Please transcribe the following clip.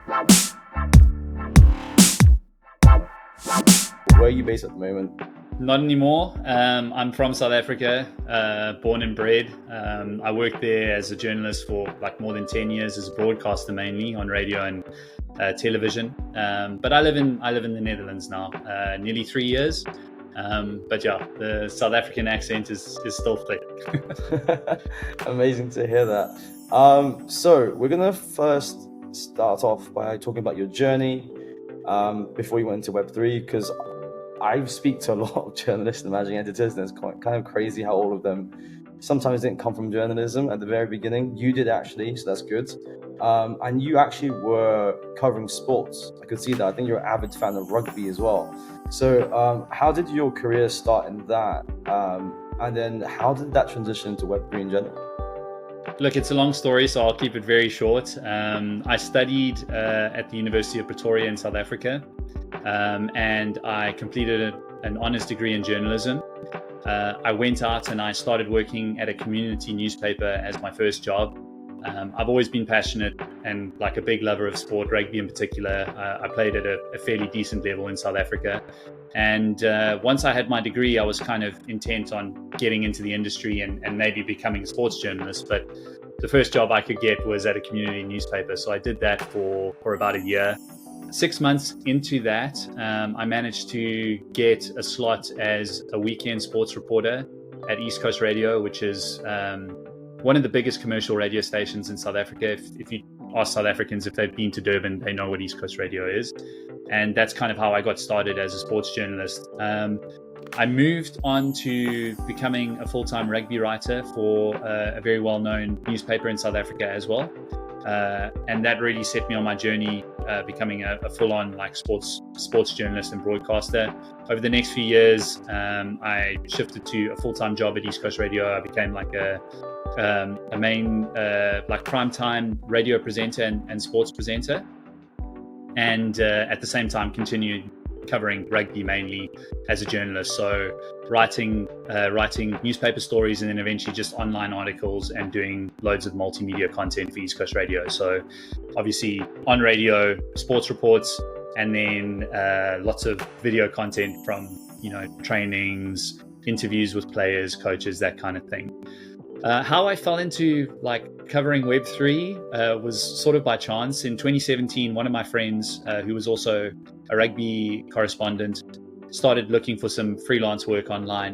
Where are you based at the moment? Not anymore. I'm from South Africa, born and bred. I worked there as a journalist for like more than 10 years as a broadcaster, mainly on radio and television. But I live in the Netherlands now, nearly 3 years. But yeah, the South African accent is still thick. Amazing to hear that. So we're gonna first start off by talking about your journey before you went into Web3, because I speak to a lot of journalists and managing editors, and it's kind of crazy how all of them sometimes didn't come from journalism at the very beginning. You did actually, so that's good. And you actually were covering sports. I could see that. I think you're an avid fan of rugby as well. So how did your career start in that? And then how did that transition into Web3 in general? Look, it's a long story, so I'll keep it very short. I studied at the University of Pretoria in South Africa, and I completed an honours degree in journalism. I went out and I started working at a community newspaper as my first job. I've always been passionate and like a big lover of sport, rugby in particular. I played at a fairly decent level in South Africa. And once I had my degree, I was kind of intent on getting into the industry and maybe becoming a sports journalist. But the first job I could get was at a community newspaper. So I did that for about a year. 6 months into that, I managed to get a slot as a weekend sports reporter at East Coast Radio, which is one of the biggest commercial radio stations in South Africa. If you ask South Africans if they've been to Durban, they know what East Coast Radio is. And that's kind of how I got started as a sports journalist. I moved on to becoming a full-time rugby writer for a very well-known newspaper in South Africa as well. And that really set me on my journey, becoming a full-on like sports journalist and broadcaster. Over the next few years, I shifted to a full-time job at East Coast Radio. I became like a main like primetime radio presenter and sports presenter, and at the same time continued covering rugby mainly as a journalist. So writing newspaper stories, and then eventually just online articles and doing loads of multimedia content for East Coast Radio. So obviously on radio, sports reports, and then lots of video content from, trainings, interviews with players, coaches, that kind of thing. How I fell into like covering Web3 was sort of by chance. In 2017, one of my friends, who was also a rugby correspondent, started looking for some freelance work online.